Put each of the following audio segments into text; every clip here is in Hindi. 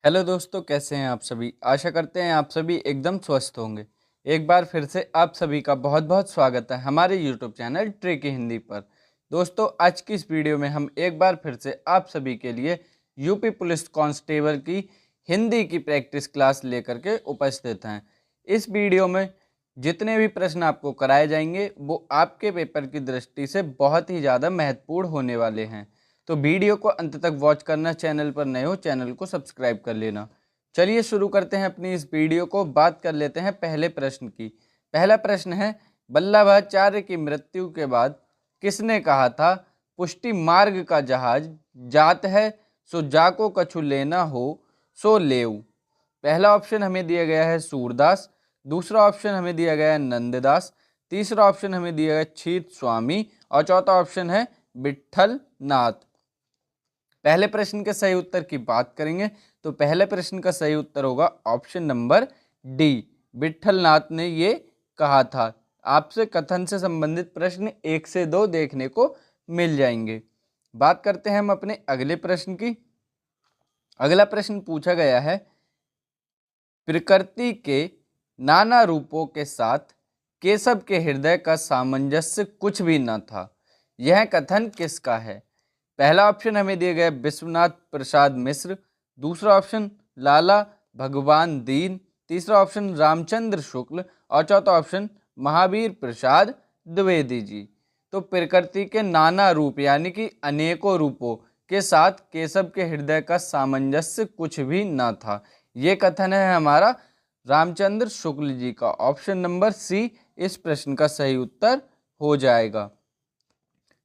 हेलो दोस्तों, कैसे हैं आप सभी। आशा करते हैं आप सभी एकदम स्वस्थ होंगे। एक बार फिर से आप सभी का बहुत बहुत स्वागत है हमारे यूट्यूब चैनल ट्रिकी हिंदी पर। दोस्तों, आज की इस वीडियो में हम एक बार फिर से आप सभी के लिए यूपी पुलिस कांस्टेबल की हिंदी की प्रैक्टिस क्लास लेकर के उपस्थित हैं। इस वीडियो में जितने भी प्रश्न आपको कराए जाएंगे वो आपके पेपर की दृष्टि से बहुत ही ज़्यादा महत्वपूर्ण होने वाले हैं। तो वीडियो को अंत तक वॉच करना, चैनल पर नए हो चैनल को सब्सक्राइब कर लेना। चलिए शुरू करते हैं अपनी इस वीडियो को। बात कर लेते हैं पहले प्रश्न की। पहला प्रश्न है, वल्लभाचार्य की मृत्यु के बाद किसने कहा था पुष्टि मार्ग का जहाज जात है सो जाको कछु लेना हो सो लेऊ। पहला ऑप्शन हमें दिया गया है सूरदास, दूसरा ऑप्शन हमें दिया गया है नंददास, तीसरा ऑप्शन हमें दिया गया छीत स्वामी और चौथा ऑप्शन है विठल नाथ। पहले प्रश्न के सही उत्तर की बात करेंगे तो पहले प्रश्न का सही उत्तर होगा ऑप्शन नंबर डी, विठल नाथ ने ये कहा था। आपसे कथन से संबंधित प्रश्न 1 से 2 देखने को मिल जाएंगे। बात करते हैं हम अपने अगले प्रश्न की। अगला प्रश्न पूछा गया है, प्रकृति के नाना रूपों के साथ केशव के हृदय का सामंजस्य कुछ भी न था, यह कथन किसका है। पहला ऑप्शन हमें दिया गया विश्वनाथ प्रसाद मिश्र, दूसरा ऑप्शन लाला भगवान दीन, तीसरा ऑप्शन रामचंद्र शुक्ल और चौथा ऑप्शन महावीर प्रसाद द्विवेदी जी। तो प्रकृति के नाना रूप यानी कि अनेकों रूपों के साथ केशव के हृदय का सामंजस्य कुछ भी न था, ये कथन है हमारा रामचंद्र शुक्ल जी का। ऑप्शन नंबर सी इस प्रश्न का सही उत्तर हो जाएगा।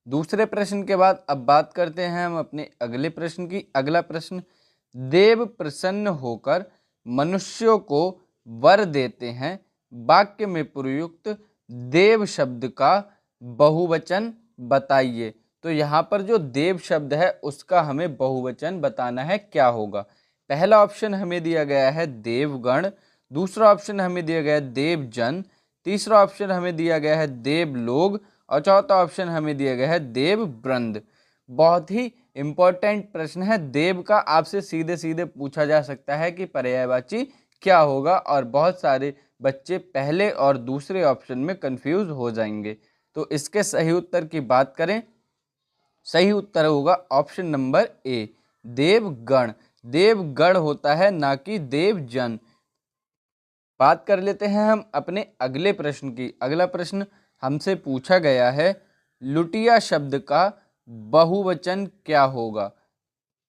दूसरे प्रश्न के बाद अब बात करते हैं हम अपने अगले प्रश्न की। अगला प्रश्न, देव प्रसन्न होकर मनुष्यों को वर देते हैं, वाक्य में प्रयुक्त देव शब्द का बहुवचन बताइए। तो यहाँ पर जो देव शब्द है उसका हमें बहुवचन बताना है, क्या होगा। पहला ऑप्शन हमें दिया गया है देवगण, दूसरा ऑप्शन हमें दिया गया है देवजन, तीसरा ऑप्शन हमें दिया गया है देवलोग और चौथा ऑप्शन हमें दिया गया है देव वृंद। बहुत ही इंपॉर्टेंट प्रश्न है। देव का आपसे सीधे सीधे पूछा जा सकता है कि पर्यायवाची क्या होगा, और बहुत सारे बच्चे पहले और दूसरे ऑप्शन में कंफ्यूज हो जाएंगे। तो इसके सही उत्तर की बात करें, सही उत्तर होगा option number A, Devgan. Devgan होता है ना कि देवजन। बात कर लेते हैं हम अपने अगले प्रश्न की। अगला प्रश्न हमसे पूछा गया है, लुटिया शब्द का बहुवचन क्या होगा।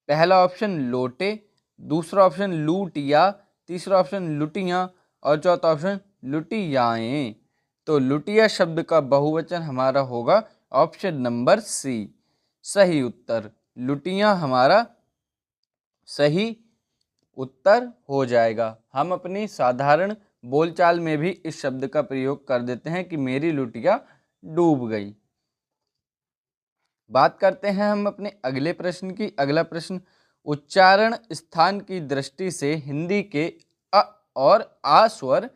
पहला ऑप्शन लोटे, दूसरा ऑप्शन लूटिया, तीसरा ऑप्शन लुटियाँ और चौथा ऑप्शन लुटियाएं। तो लुटिया शब्द का बहुवचन हमारा होगा ऑप्शन नंबर सी, सही उत्तर। लुटियाँ हमारा सही उत्तर हो जाएगा। हम अपनी साधारण बोलचाल में भी इस शब्द का प्रयोग कर देते हैं कि मेरी लुटिया डूब गई। बात करते हैं हम अपने अगले प्रश्न की। अगला प्रश्न, उच्चारण स्थान की दृष्टि से हिंदी के अ और आ स्वर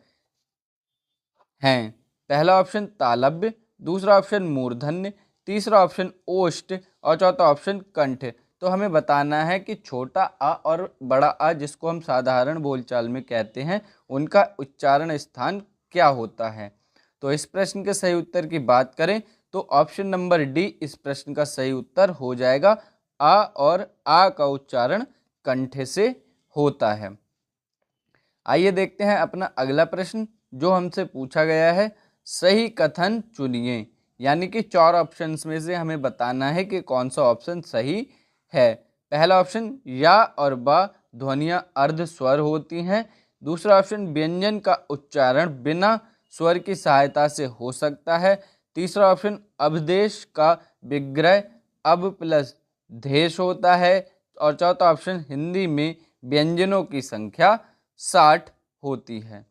हैं। पहला ऑप्शन तालव्य, दूसरा ऑप्शन मूर्धन्य, तीसरा ऑप्शन ओष्ठ और चौथा ऑप्शन कंठ। तो हमें बताना है कि छोटा आ और बड़ा आ, जिसको हम साधारण बोलचाल में कहते हैं, उनका उच्चारण स्थान क्या होता है। तो इस प्रश्न के सही उत्तर की बात करें तो ऑप्शन नंबर डी इस प्रश्न का सही उत्तर हो जाएगा। आ और आ का उच्चारण कंठ से होता है। आइए देखते हैं अपना अगला प्रश्न जो हमसे पूछा गया है, सही कथन चुनिए। यानी कि 4 ऑप्शंस में से हमें बताना है कि कौन सा ऑप्शन सही है। पहला ऑप्शन या और बा ध्वनियाँ अर्ध स्वर होती हैं, दूसरा ऑप्शन व्यंजन का उच्चारण बिना स्वर की सहायता से हो सकता है, तीसरा ऑप्शन अवदेश का विग्रह अब प्लस देश होता है और चौथा ऑप्शन हिंदी में व्यंजनों की संख्या 60 होती है।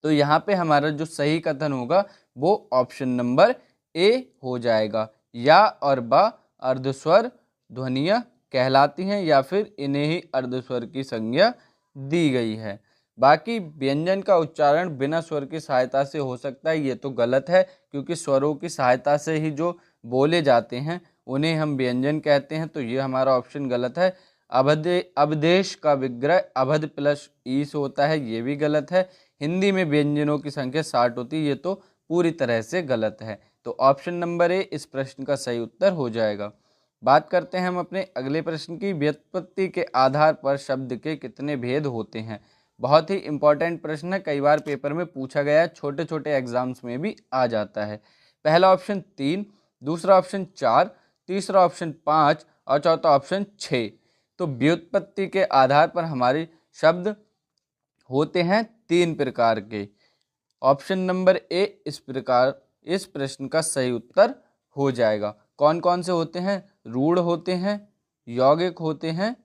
तो यहाँ पे हमारा जो सही कथन होगा वो ऑप्शन नंबर ए हो जाएगा। या और बा अर्धस्वर ध्वनियाँ कहलाती हैं या फिर इन्हें ही अर्धस्वर की संज्ञा दी गई है। बाकी व्यंजन का उच्चारण बिना स्वर की सहायता से हो सकता है, ये तो गलत है, क्योंकि स्वरों की सहायता से ही जो बोले जाते हैं उन्हें हम व्यंजन कहते हैं। तो ये हमारा ऑप्शन गलत है। अवदेश का विग्रह अवध प्लस ई से होता है, ये भी गलत है। हिंदी में व्यंजनों की संख्या 60 होती है, ये तो पूरी तरह से गलत है। तो ऑप्शन नंबर ए इस प्रश्न का सही उत्तर हो जाएगा। बात करते हैं हम अपने अगले प्रश्न की। व्युत्पत्ति के आधार पर शब्द के कितने भेद होते हैं? बहुत ही इंपॉर्टेंट प्रश्न है, कई बार पेपर में पूछा गया है, छोटे छोटे एग्जाम्स में भी आ जाता है। पहला ऑप्शन 3, दूसरा ऑप्शन 4, तीसरा ऑप्शन 5 और चौथा ऑप्शन 6। तो व्युत्पत्ति के आधार पर हमारे शब्द होते हैं 3 प्रकार के। ऑप्शन नंबर ए इस प्रश्न का सही उत्तर हो जाएगा। कौन कौन से होते हैं? रूढ़ होते हैं, यौगिक होते हैं,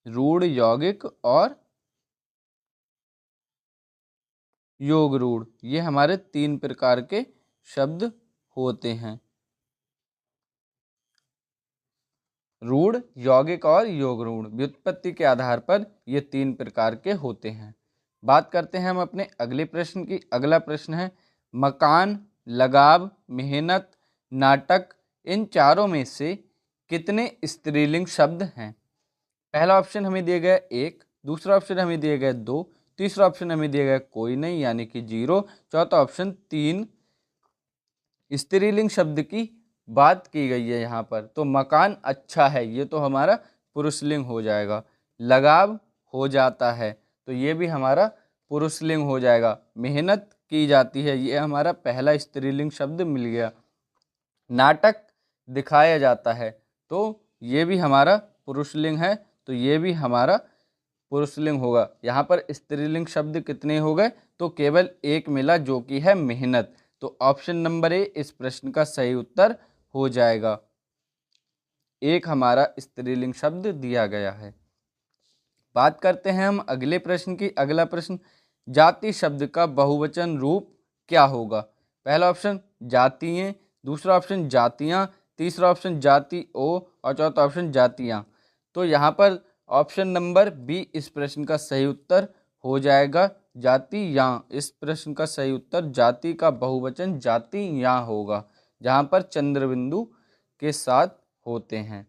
रूढ़, यौगिक और योग रूढ़, ये हमारे 3 प्रकार के शब्द होते हैं। रूढ़, यौगिक और योग रूढ़ व्युत्पत्ति के आधार पर ये 3 प्रकार के होते हैं। बात करते हैं हम अपने अगले प्रश्न की। अगला प्रश्न है, मकान, लगाव, मेहनत, नाटक, इन चारों में से कितने स्त्रीलिंग शब्द हैं? पहला ऑप्शन हमें दिया गया 1, दूसरा ऑप्शन हमें दिया गया 2, तीसरा ऑप्शन हमें दिया गया कोई नहीं यानी कि 0, चौथा ऑप्शन 3। स्त्रीलिंग शब्द की बात की गई है यहाँ पर। तो मकान अच्छा है, ये तो हमारा पुरुषलिंग हो जाएगा। लगाव हो जाता है, तो ये भी हमारा पुरुषलिंग हो जाएगा। मेहनत की जाती है, ये हमारा पहला स्त्रीलिंग शब्द मिल गया। नाटक दिखाया जाता है, तो ये भी हमारा पुरुषलिंग है, तो ये भी हमारा पुरुषलिंग होगा। यहाँ पर स्त्रीलिंग शब्द कितने हो गए? तो केवल एक मिला, जो कि है मेहनत। तो ऑप्शन नंबर ए इस प्रश्न का सही उत्तर हो जाएगा। एक हमारा स्त्रीलिंग शब्द दिया गया है। बात करते हैं हम अगले प्रश्न की। अगला प्रश्न, जाति शब्द का बहुवचन रूप क्या होगा? पहला ऑप्शन जातियाँ, दूसरा ऑप्शन जातियाँ, तीसरा ऑप्शन जाति ओ और चौथा ऑप्शन जातियाँ। तो यहाँ पर ऑप्शन नंबर बी इस प्रश्न का सही उत्तर हो जाएगा, जातियाँ। इस प्रश्न का सही उत्तर जाति का बहुवचन जातियाँ होगा, जहाँ पर चंद्रबिंदु के साथ होते हैं।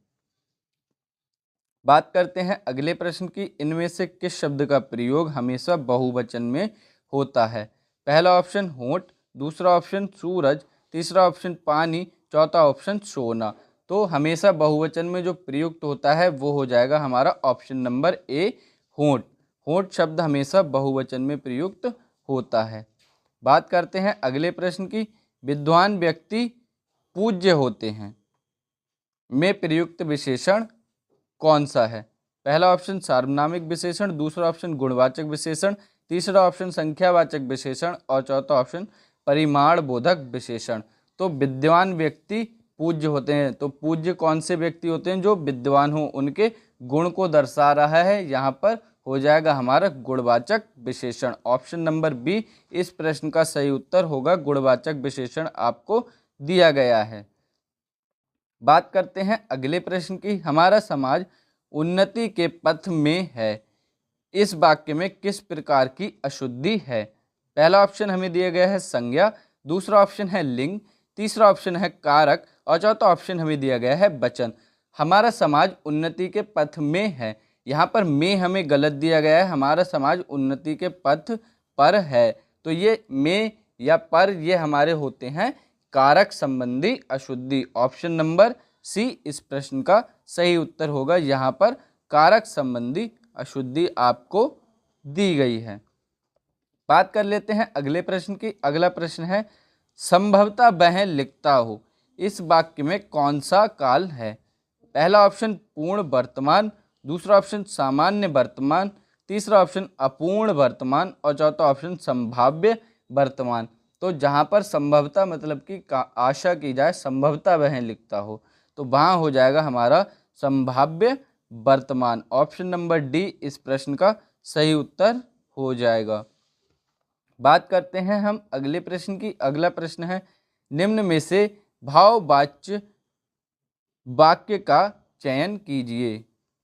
बात करते हैं अगले प्रश्न की। इनमें से किस शब्द का प्रयोग हमेशा बहुवचन में होता है? पहला ऑप्शन होंठ, दूसरा ऑप्शन सूरज, तीसरा ऑप्शन पानी, चौथा ऑप्शन सोना। तो हमेशा बहुवचन में जो प्रयुक्त होता है वो हो जाएगा हमारा ऑप्शन नंबर ए, होंठ। होंठ शब्द हमेशा बहुवचन में प्रयुक्त होता है। बात करते हैं अगले प्रश्न की। विद्वान व्यक्ति पूज्य होते हैं में प्रयुक्त विशेषण कौन सा है? पहला ऑप्शन सार्वनामिक विशेषण, दूसरा ऑप्शन गुणवाचक विशेषण, तीसरा ऑप्शन संख्यावाचक विशेषण और चौथा ऑप्शन परिमाण बोधक विशेषण। तो विद्वान व्यक्ति पूज्य होते हैं, तो पूज्य कौन से व्यक्ति होते हैं? जो विद्वान हो, उनके गुण को दर्शा रहा है, यहाँ पर हो जाएगा हमारा गुणवाचक विशेषण। ऑप्शन नंबर बी इस प्रश्न का सही उत्तर होगा, गुणवाचक विशेषण आपको दिया गया है। बात करते हैं अगले प्रश्न की। हमारा समाज उन्नति के पथ में है, इस वाक्य में किस प्रकार की अशुद्धि है? पहला ऑप्शन हमें दिया गया है संज्ञा, दूसरा ऑप्शन है लिंग, तीसरा ऑप्शन है कारक और चौथा ऑप्शन हमें दिया गया है वचन। हमारा समाज उन्नति के पथ में है, यहाँ पर में हमें गलत दिया गया है। हमारा समाज उन्नति के पथ पर है, तो ये में या पर ये हमारे होते हैं कारक संबंधी अशुद्धि। ऑप्शन नंबर सी इस प्रश्न का सही उत्तर होगा, यहाँ पर कारक संबंधी अशुद्धि आपको दी गई है। बात कर लेते हैं अगले प्रश्न की। अगला प्रश्न है, संभवतः वह लिखता हो, इस वाक्य में कौन सा काल है? पहला ऑप्शन पूर्ण वर्तमान, दूसरा ऑप्शन सामान्य वर्तमान, तीसरा ऑप्शन अपूर्ण वर्तमान और चौथा ऑप्शन संभाव्य वर्तमान। तो जहाँ पर संभवतः मतलब कि आशा की जाए, संभवतः वह लिखता हो, तो वहाँ हो जाएगा हमारा संभाव्य वर्तमान। ऑप्शन नंबर डी इस प्रश्न का सही उत्तर हो जाएगा। बात करते हैं हम अगले प्रश्न की। अगला प्रश्न है, निम्न में से भाववाच्य वाक्य का चयन कीजिए।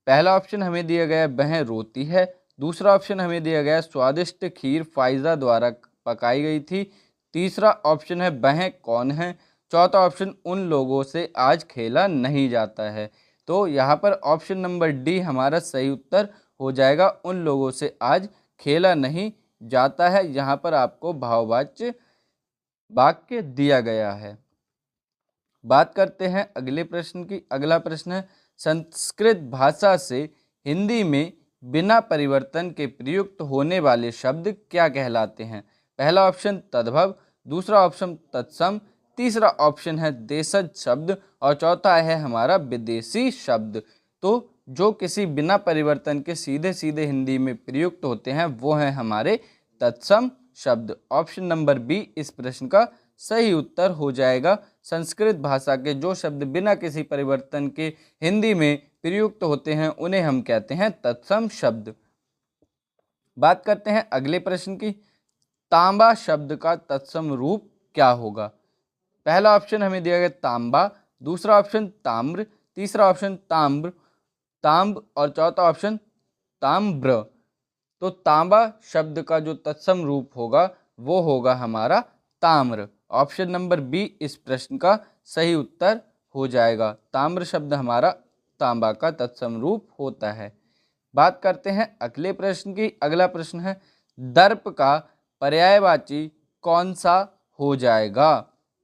पहला ऑप्शन हमें दिया गया वह रोती है, दूसरा ऑप्शन हमें दिया गया स्वादिष्ट खीर फाइजा द्वारा पकाई गई थी, तीसरा ऑप्शन है वह कौन है, चौथा ऑप्शन उन लोगों से आज खेला नहीं जाता है। तो यहाँ पर ऑप्शन नंबर डी हमारा सही उत्तर हो जाएगा। उन लोगों से आज खेला नहीं जाता है। यहाँ पर आपको भाववाच्य वाक्य दिया गया है। बात करते हैं अगले प्रश्न की। अगला प्रश्न है, संस्कृत भाषा से हिंदी में बिना परिवर्तन के प्रयुक्त होने वाले शब्द क्या कहलाते हैं? पहला ऑप्शन तद्भव, दूसरा ऑप्शन तत्सम, तीसरा ऑप्शन है देशज शब्द और चौथा है हमारा विदेशी शब्द। तो जो किसी बिना परिवर्तन के सीधे सीधे हिंदी में प्रयुक्त होते हैं वो हैं हमारे तत्सम शब्द। ऑप्शन नंबर बी इस प्रश्न का सही उत्तर हो जाएगा। संस्कृत भाषा के जो शब्द बिना किसी परिवर्तन के हिंदी में प्रयुक्त होते हैं उन्हें हम कहते हैं तत्सम शब्द। बात करते हैं अगले प्रश्न की। तांबा शब्द का तत्सम रूप क्या होगा? पहला ऑप्शन हमें दिया गया तांबा, दूसरा ऑप्शन ताम्र, तीसरा ऑप्शन ताम्र ताम्ब और चौथा ऑप्शन ताम्र। तो तांबा शब्द का जो तत्सम रूप होगा वो होगा हमारा ताम्र। ऑप्शन नंबर बी इस प्रश्न का सही उत्तर हो जाएगा। ताम्र शब्द हमारा तांबा का तत्सम रूप होता है। बात करते हैं अगले प्रश्न की। अगला प्रश्न है, दर्प का पर्यायवाची कौन सा हो जाएगा?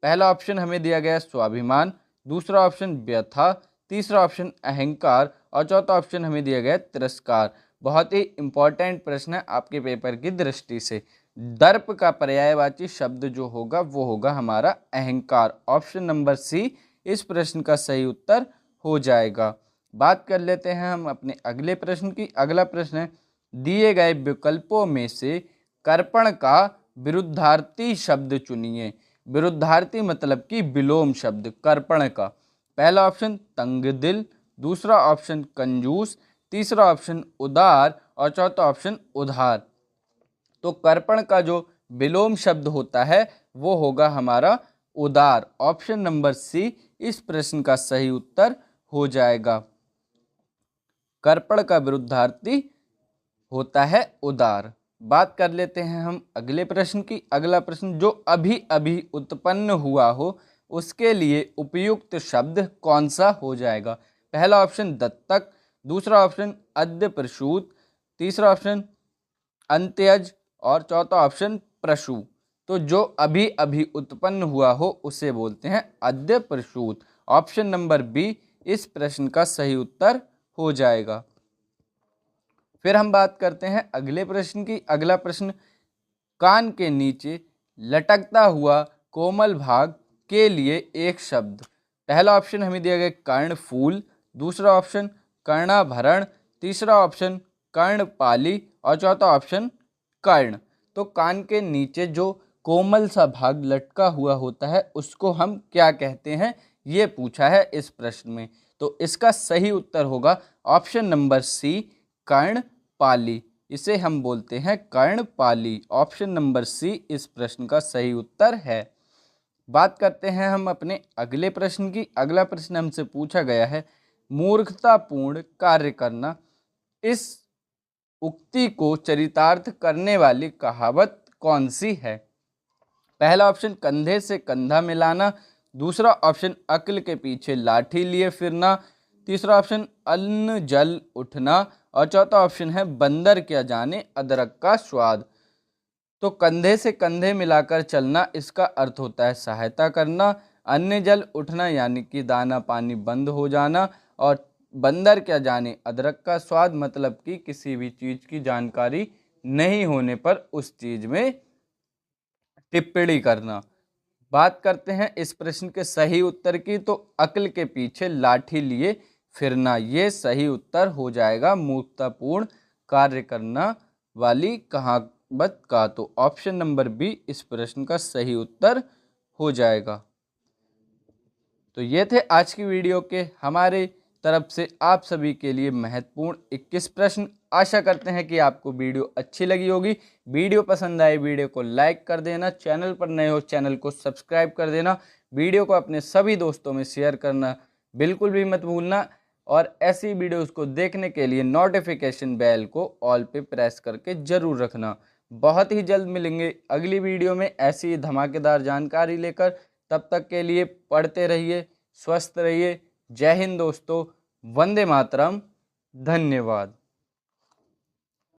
पहला ऑप्शन हमें दिया गया स्वाभिमान, दूसरा ऑप्शन व्यथा, तीसरा ऑप्शन अहंकार और चौथा ऑप्शन हमें दिया गया तिरस्कार। बहुत ही इंपॉर्टेंट प्रश्न है आपके पेपर की दृष्टि से। दर्प का पर्यायवाची शब्द जो होगा वो होगा हमारा अहंकार। ऑप्शन नंबर सी इस प्रश्न का सही उत्तर हो जाएगा। बात कर लेते हैं हम अपने अगले प्रश्न की। अगला प्रश्न है, दिए गए विकल्पों में से कर्पण का विरुद्धार्थी शब्द चुनिए। विरुद्धार्थी मतलब कि विलोम शब्द कर्पण का। पहला ऑप्शन तंगदिल, दूसरा ऑप्शन कंजूस, तीसरा ऑप्शन उदार और चौथा ऑप्शन उधार। तो कर्पण का जो विलोम शब्द होता है वो होगा हमारा उदार। ऑप्शन नंबर सी इस प्रश्न का सही उत्तर हो जाएगा। कर्पण का विरुद्धार्थी होता है उदार। बात कर लेते हैं हम अगले प्रश्न की। अगला प्रश्न, जो अभी अभी उत्पन्न हुआ हो उसके लिए उपयुक्त शब्द कौन सा हो जाएगा? पहला ऑप्शन दत्तक, दूसरा ऑप्शन अद्य प्रसूत, तीसरा ऑप्शन अंत्यज और चौथा ऑप्शन प्रसूत। तो जो अभी अभी उत्पन्न हुआ हो उसे बोलते हैं अद्य प्रसूत। ऑप्शन नंबर बी इस प्रश्न का सही उत्तर हो जाएगा। फिर हम बात करते हैं अगले प्रश्न की। अगला प्रश्न, कान के नीचे लटकता हुआ कोमल भाग के लिए एक शब्द। पहला ऑप्शन हमें दिया गया कर्णफूल, दूसरा ऑप्शन कर्णाभरण, तीसरा ऑप्शन कर्णपाली और चौथा ऑप्शन कर्ण। तो कान के नीचे जो कोमल सा भाग लटका हुआ होता है उसको हम क्या कहते हैं, ये पूछा है इस प्रश्न में। तो इसका सही उत्तर होगा ऑप्शन नंबर सी कर्णपाली। इसे हम बोलते हैं कर्णपाली। ऑप्शन नंबर सी इस प्रश्न का सही उत्तर है। बात करते हैं हम अपने अगले प्रश्न की। अगला प्रश्न हमसे पूछा गया है, मूर्खतापूर्ण कार्य करना, इस उक्ति को चरितार्थ करने वाली कहावत कौन सी है? पहला ऑप्शन कंधे से कंधा मिलाना, दूसरा ऑप्शन अक्ल के पीछे लाठी लिए फिरना, तीसरा ऑप्शन अन्न जल उठना और चौथा ऑप्शन है बंदर क्या जाने अदरक का स्वाद। तो कंधे से कंधे मिलाकर चलना इसका अर्थ होता है सहायता करना, अन्न जल उठना यानी कि दाना पानी बंद हो जाना और बंदर क्या जाने अदरक का स्वाद मतलब कि किसी भी चीज़ की जानकारी नहीं होने पर उस चीज़ में टिप्पणी करना। बात करते हैं इस प्रश्न के सही उत्तर की। तो अक्ल के पीछे लाठी लिए फिरना ये सही उत्तर हो जाएगा मूर्खतापूर्ण कार्य करना वाली कहावत का। तो ऑप्शन नंबर बी इस प्रश्न का सही उत्तर हो जाएगा। तो ये थे आज की वीडियो के हमारे तरफ से आप सभी के लिए महत्वपूर्ण 21 प्रश्न। आशा करते हैं कि आपको वीडियो अच्छी लगी होगी। वीडियो पसंद आए वीडियो को लाइक कर देना, चैनल पर नए हो चैनल को सब्सक्राइब कर देना, वीडियो को अपने सभी दोस्तों में शेयर करना बिल्कुल भी मत भूलना और ऐसी वीडियोस को देखने के लिए नोटिफिकेशन बेल को ऑल पे प्रेस करके ज़रूर रखना। बहुत ही जल्द मिलेंगे अगली वीडियो में ऐसी ही धमाकेदार जानकारी लेकर। तब तक के लिए पढ़ते रहिए, स्वस्थ रहिए। जय हिंद दोस्तों, वंदे मातरम। धन्यवाद।